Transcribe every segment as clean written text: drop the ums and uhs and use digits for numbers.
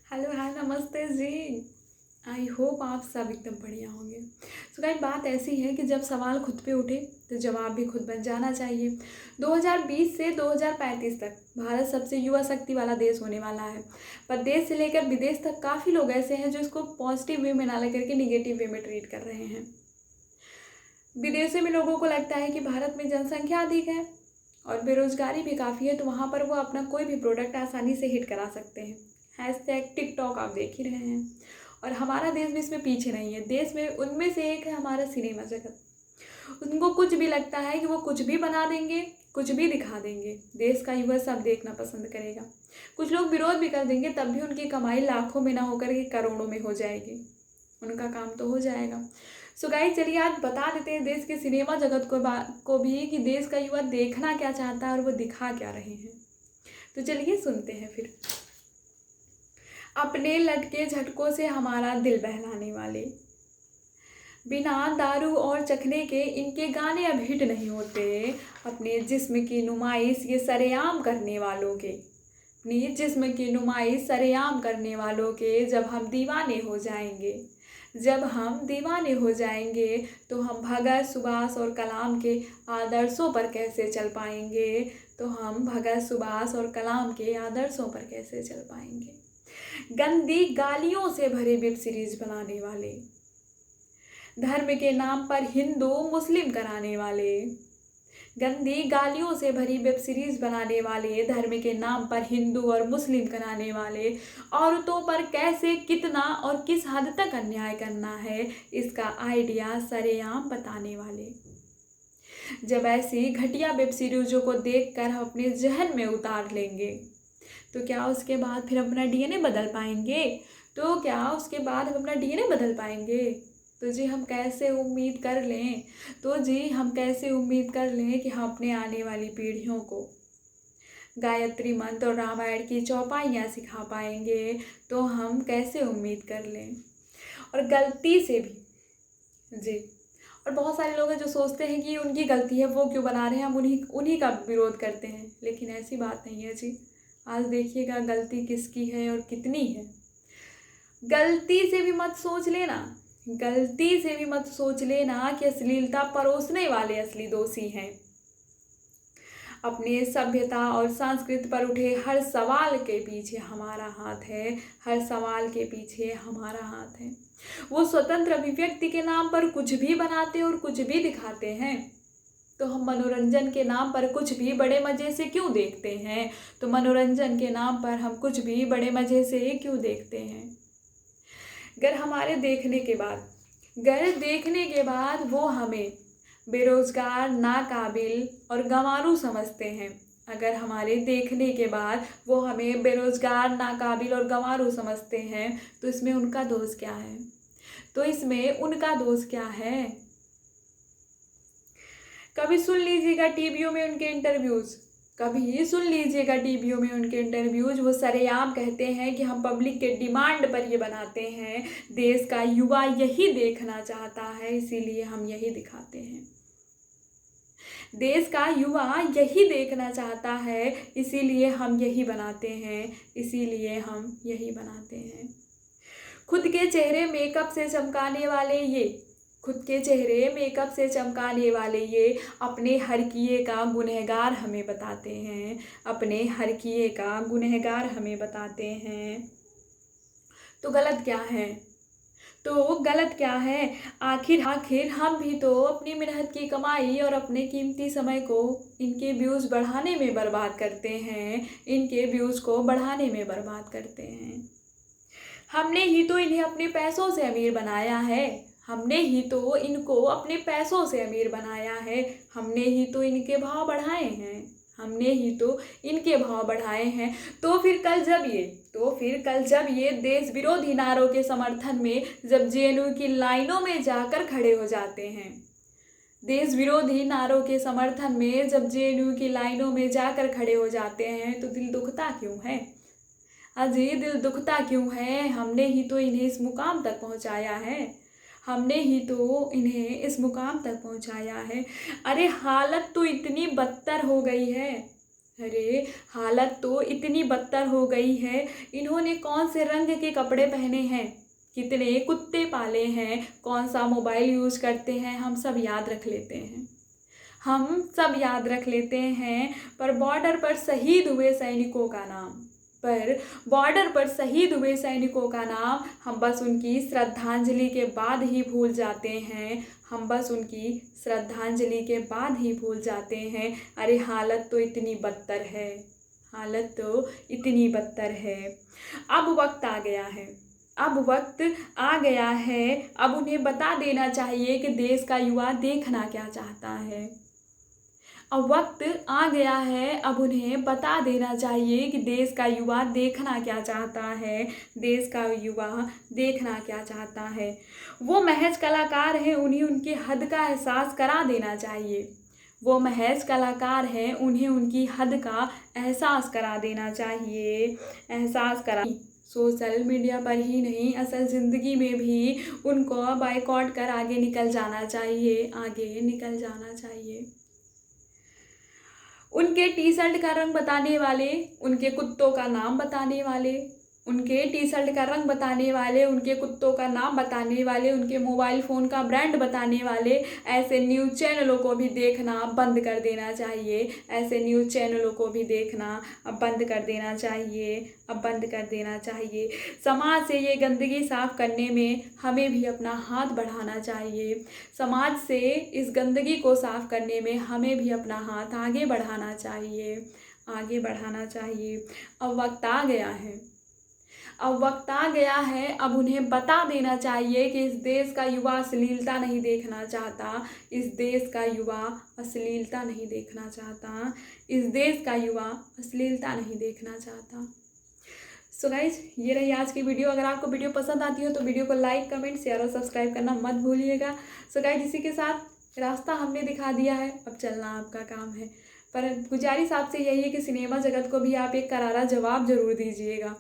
Hello hi नमस्ते जी। I hope आप सब एकदम बढ़िया होंगे। सो गाइस बात ऐसी है कि जब सवाल खुद पे उठे तो जवाब भी खुद बन जाना चाहिए। 2020 से 2035 तक भारत सबसे युवा शक्ति वाला देश होने वाला है। पर देश से लेकर विदेश तक काफ़ी लोग ऐसे हैं जो इसको पॉजिटिव वे में ना लेकर के निगेटिव वे में ट्रीट कर रहे हैं। विदेशों में लोगों को लगता है कि भारत में जनसंख्या अधिक है और बेरोजगारी भी काफ़ी है, तो वहाँ पर वो अपना कोई भी प्रोडक्ट आसानी से हिट करा सकते हैं। हैशटैग टिकटॉक आप देख ही रहे हैं। और हमारा देश भी इसमें पीछे नहीं है। देश में उनमें से एक है हमारा सिनेमा जगत। उनको कुछ भी लगता है कि वो कुछ भी बना देंगे, कुछ भी दिखा देंगे, देश का युवा सब देखना पसंद करेगा। कुछ लोग विरोध भी कर देंगे, तब भी उनकी कमाई लाखों में ना होकर के करोड़ों में हो जाएगी। उनका काम तो हो जाएगा। सो गाइस चलिए आज बता देते हैं देश के सिनेमा जगत को भी कि देश का युवा देखना क्या चाहता है और वो दिखा क्या रहे हैं। तो चलिए सुनते हैं फिर। अपने लटके झटकों से हमारा दिल बहलाने वाले, बिना दारू और चखने के इनके गाने अब हिट नहीं होते। अपने जिस्म की नुमाइश ये सरेआम करने वालों के, अपनी जिस्म की नुमाइश सरेआम करने वालों के जब हम दीवाने हो जाएंगे, जब हम दीवाने हो जाएंगे तो हम भगत सुभाष और कलाम के आदर्शों पर कैसे चल पाएंगे, तो हम भगत सुभाष और कलाम के आदर्शों पर कैसे चल पाएंगे। गंदी गालियों से भरे वेब सीरीज बनाने वाले, धर्म के नाम पर हिंदू मुस्लिम कराने वाले, गंदी गालियों से भरी वेब सीरीज बनाने वाले, धर्म के नाम पर हिंदू और मुस्लिम कराने वाले, औरतों पर कैसे कितना और किस हद तक अन्याय करना है इसका आइडिया सरेआम बताने वाले। जब ऐसी घटिया वेब सीरीजों को देखकर हम अपने जहन में उतार लेंगे तो क्या उसके बाद फिर अपना डीएनए बदल पाएंगे? तो क्या उसके बाद हम अपना डीएनए बदल पाएंगे? तो जी हम कैसे उम्मीद कर लें, तो जी हम कैसे उम्मीद कर लें कि हम अपने आने वाली पीढ़ियों को गायत्री मंत्र और रामायण की चौपाइयाँ सिखा पाएंगे? तो हम कैसे उम्मीद कर लें। और गलती से भी जी, और बहुत सारे लोग हैं जो सोचते हैं कि उनकी गलती है, वो क्यों बना रहे हैं, हम उन्हीं का विरोध करते हैं, लेकिन ऐसी बात नहीं है जी। आज देखिएगा गलती किसकी है और कितनी है। गलती से भी मत सोच लेना, गलती से भी मत सोच लेना कि अश्लीलता परोसने वाले असली दोषी हैं। अपने सभ्यता और संस्कृति पर उठे हर सवाल के पीछे हमारा हाथ है, हर सवाल के पीछे हमारा हाथ है। वो स्वतंत्र अभिव्यक्ति के नाम पर कुछ भी बनाते और कुछ भी दिखाते हैं, तो हम मनोरंजन के नाम पर कुछ भी बड़े मज़े से क्यों देखते हैं? तो मनोरंजन के नाम पर हम कुछ भी बड़े मज़े से क्यों देखते हैं? अगर हमारे देखने के बाद वो हमें बेरोज़गार, नाकाबिल और गंवारू समझते हैं, अगर हमारे देखने के बाद वो हमें बेरोज़गार, नाकाबिल और गंवारू समझते हैं, तो इसमें उनका दोष क्या है? तो इसमें उनका दोष क्या है? कभी सुन लीजिएगा टीवीओं में उनके इंटरव्यूज़, कभी सुन लीजिएगा टीवीओं में उनके इंटरव्यूज़, वो सरेआम कहते हैं कि हम पब्लिक के डिमांड पर ये बनाते हैं, देश का युवा यही देखना चाहता है इसीलिए हम यही दिखाते हैं। देश का युवा यही देखना चाहता है इसीलिए हम यही बनाते हैं, इसीलिए हम यही बनाते हैं। खुद के चेहरे मेकअप से चमकाने वाले ये, खुद के चेहरे मेकअप से चमकाने वाले ये अपने हर किए का गुनहगार हमें बताते हैं, अपने हर किए का गुनहगार हमें बताते हैं। तो गलत क्या है? तो गलत क्या है? आखिर हम भी तो अपनी मेहनत की कमाई और अपने कीमती समय को इनके व्यूज़ बढ़ाने में बर्बाद करते हैं, इनके व्यूज़ को बढ़ाने में बर्बाद करते हैं। हमने ही तो इन्हें अपने पैसों से अमीर बनाया है, हमने ही तो इनको अपने पैसों से अमीर बनाया है, हमने ही तो इनके भाव बढ़ाए हैं, हमने ही तो इनके भाव बढ़ाए हैं। तो फिर कल जब ये देश विरोधी नारों के समर्थन में जब जेएनयू की लाइनों में जाकर खड़े हो जाते हैं, देश विरोधी नारों के समर्थन में जब जेएनयू की लाइनों में जाकर खड़े हो जाते हैं, तो दिल दुखता क्यों है? अजी दिल दुखता क्यों है? हमने ही तो इन्हें इस मुकाम तक पहुंचाया है, हमने ही तो इन्हें इस मुकाम तक पहुंचाया है। अरे हालत तो इतनी बदतर हो गई है, अरे हालत तो इतनी बदतर हो गई है, इन्होंने कौन से रंग के कपड़े पहने हैं, कितने कुत्ते पाले हैं, कौन सा मोबाइल यूज़ करते हैं, हम सब याद रख लेते हैं। हम सब याद रख लेते हैं, पर बॉर्डर पर शहीद हुए सैनिकों का नाम, हम बस उनकी श्रद्धांजलि के बाद ही भूल जाते हैं, अरे हालत तो इतनी बदतर है। अब वक्त आ गया है, अब उन्हें बता देना चाहिए कि देश का युवा देखना क्या चाहता है। अब वक्त आ गया है, अब उन्हें बता देना चाहिए कि देश का युवा देखना क्या चाहता है। वो महज कलाकार हैं, उन्हें उनके हद का एहसास करा देना चाहिए। सोशल मीडिया पर ही नहीं, असल ज़िंदगी में भी उनको बायकॉट कर आगे निकल जाना चाहिए। उनके टी शर्ट का रंग बताने वाले, उनके कुत्तों का नाम बताने वाले, उनके मोबाइल फ़ोन का ब्रांड बताने वाले ऐसे न्यूज़ चैनलों को भी देखना अब बंद कर देना चाहिए। समाज से ये गंदगी साफ़ करने में हमें भी अपना हाथ बढ़ाना चाहिए। अब वक्त आ गया है, अब उन्हें बता देना चाहिए कि इस देश का युवा अश्लीलता नहीं देखना चाहता। सो गाइज, ये रही आज की वीडियो। अगर आपको वीडियो पसंद आती हो तो वीडियो को लाइक, कमेंट, शेयर और सब्सक्राइब करना मत भूलिएगा। सो गाइज, इसी के साथ रास्ता हमने दिखा दिया है, अब चलना आपका काम है। पर गुजारिश आपसे यही है कि सिनेमा जगत को भी आप एक करारा जवाब ज़रूर दीजिएगा।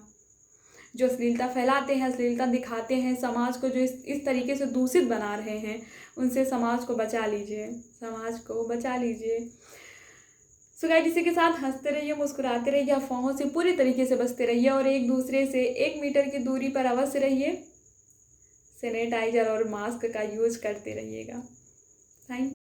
जो अश्लीलता फैलाते हैं, अश्लीलता दिखाते हैं, समाज को जो इस तरीके से दूषित बना रहे हैं, उनसे समाज को बचा लीजिए। सो गाइस, इसी के साथ हंसते रहिए, मुस्कुराते रहिए, अफवाहों से पूरी तरीके से बचते रहिए और एक दूसरे से 1 मीटर की दूरी पर अवश्य रहिए। सैनिटाइजर और मास्क का यूज करते रहिएगा।